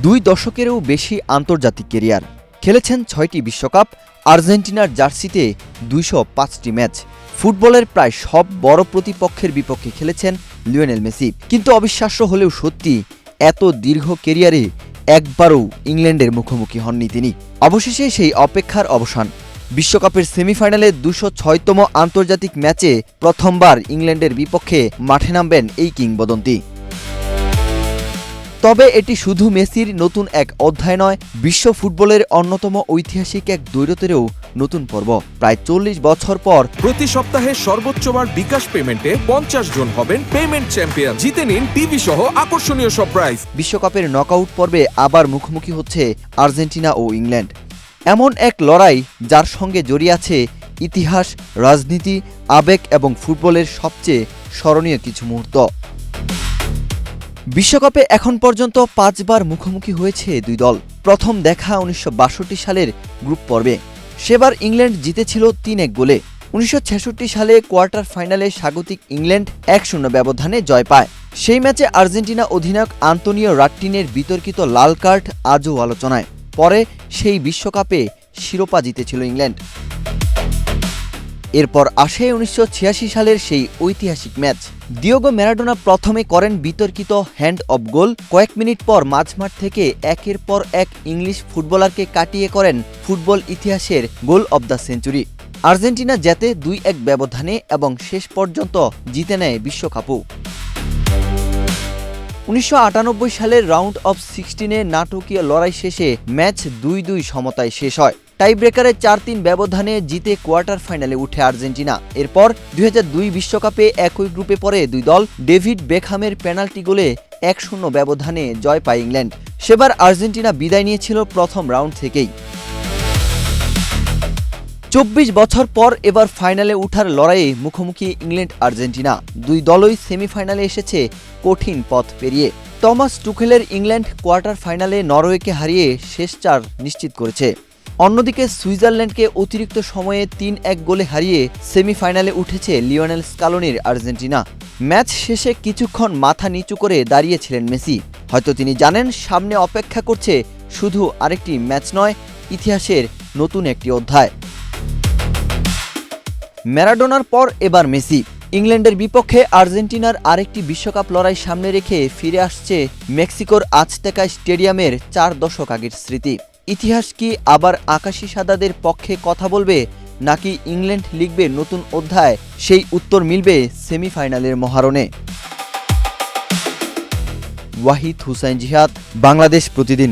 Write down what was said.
দুই দশকেরও বেশি আন্তর্জাতিক ক্যারিয়ার, খেলেছেন ৬টি বিশ্বকাপ, আর্জেন্টিনার জার্সিতে ২০৫টি ম্যাচ। ফুটবলের প্রায় সব বড় প্রতিপক্ষের বিপক্ষে খেলেছেন লিওনেল মেসি। কিন্তু অবিশ্বাস্য হলেও সত্যি, এত দীর্ঘ ক্যারিয়ারে একবারও ইংল্যান্ডের মুখোমুখি হননি তিনি। অবশেষে সেই অপেক্ষার অবসান। বিশ্বকাপের সেমিফাইনালে ২০৬তম আন্তর্জাতিক ম্যাচে প্রথমবার ইংল্যান্ডের বিপক্ষে মাঠে নামবেন এই কিংবদন্তি। তবে এটি শুধু মেসির নতুন এক অধ্যায় নয়, বিশ্ব ফুটবলের অন্যতম ঐতিহাসিক এক দ্বৈরথেরও নতুন পর্ব। প্রায় ৪০ বছর পর প্রতি সপ্তাহে সর্বোচ্চবার বিকাশ পেমেন্টে ৫০ জন হবেন পেমেন্ট চ্যাম্পিয়ন। জিতে নিন টিভি সহ আকর্ষণীয় সব প্রাইজ। বিশ্বকাপের নকআউট পর্বে আবার মুখোমুখি হচ্ছে আর্জেন্টিনা ও ইংল্যান্ড। এমন এক লড়াই যার সঙ্গে জড়িয়ে আছে ইতিহাস, রাজনীতি, আবেগ এবং ফুটবলের সবচেয়ে স্মরণীয় কিছু মুহূর্ত। বিশ্বকাপে এখন পর্যন্ত ৫ বার মুখোমুখি হয়েছে দুই দল। প্রথম দেখা ১৯৬২ সালের গ্রুপ পর্বে, সেবার ইংল্যান্ড জিতেছিল ৩-১ গোলে। ১৯৬৬ সালে কোয়ার্টার ফাইনালে স্বাগতিক ইংল্যান্ড ১-০ ব্যবধানে জয় পায়। সেই ম্যাচে আর্জেন্টিনা অধিনায়ক আন্তোনিও রাট্টিনের বিতর্কিত লাল কার্ড আজও আলোচনায়। পরে সেই বিশ্বকাপে শিরোপা জিতেছিল ইংল্যান্ড। এরপর আসে ১৯৮৬ সালের সেই ঐতিহাসিক ম্যাচ। ডিয়েগো ম্যারাডোনা প্রথমে করেন বিতর্কিত হ্যান্ড অফ গোল। কয়েক মিনিট পর মাঝমাঠ থেকে একের পর এক ইংলিশ ফুটবলারকে কাটিয়ে করেন ফুটবল ইতিহাসের গোল অব দ্য সেঞ্চুরি। আর্জেন্টিনা জেতে ২-১ ব্যবধানে এবং শেষ পর্যন্ত জিতে নেয় বিশ্বকাপও। ১৯৯৮ সালের রাউন্ড অফ ১৬ নাটকীয় লড়াই শেষে ম্যাচ ২-২ সমতায় শেষ হয়। টাই ব্রেকারে ৪-৩ ব্যবধানে জিতে কোয়ার্টার ফাইনালে উঠে আর্জেন্টিনা। এরপর ২০০২ বিশ্বকাপে একই গ্রুপে পড়ে দুই দল। ডেভিড বেকহামের পেনাল্টি গোলে ১-০ ব্যবধানে জয় পায় ইংল্যান্ড। সেবার আর্জেন্টিনা বিদায় নিয়েছিল প্রথম রাউন্ড থেকেই। ২৪ বছর পর এবার ফাইনালে উঠার লড়াইয়ে মুখোমুখি ইংল্যান্ড আর্জেন্টিনা। দুই দলই সেমিফাইনালে এসেছে কঠিন পথ পেরিয়ে। টমাস টুখেলের ইংল্যান্ড কোয়ার্টার ফাইনালে নরওয়েকে হারিয়ে শেষ ৪ নিশ্চিত করেছে। অন্যদিকে সুইজারল্যান্ডকে অতিরিক্ত সময়ে ৩-১ গোলে হারিয়ে সেমিফাইনালে উঠেছে লিওনেল স্কালোনির আর্জেন্টিনা। ম্যাচ শেষে কিছুক্ষণ মাথা নিচু করে দাঁড়িয়েছিলেন মেসি। হয়তো তিনি জানেন সামনে অপেক্ষা করছে শুধু আরেকটি ম্যাচ নয়, ইতিহাসের নতুন একটি অধ্যায়। ম্যারাডোনার পর এবার মেসি। ইংল্যান্ডের বিপক্ষে আর্জেন্টিনার আরেকটি বিশ্বকাপ লড়াই সামনে রেখে ফিরে আসছে মেক্সিকোর আজতেকা স্টেডিয়ামের ৪ দশক আগের স্মৃতি। ইতিহাস কি আবার আকাশি সাদাদের পক্ষে কথা বলবে, নাকি ইংল্যান্ড লিখবে নতুন অধ্যায়? সেই উত্তর মিলবে সেমিফাইনালের মহারণে। ওয়াহিদ হুসাইন জিহাদ, বাংলাদেশ প্রতিদিন।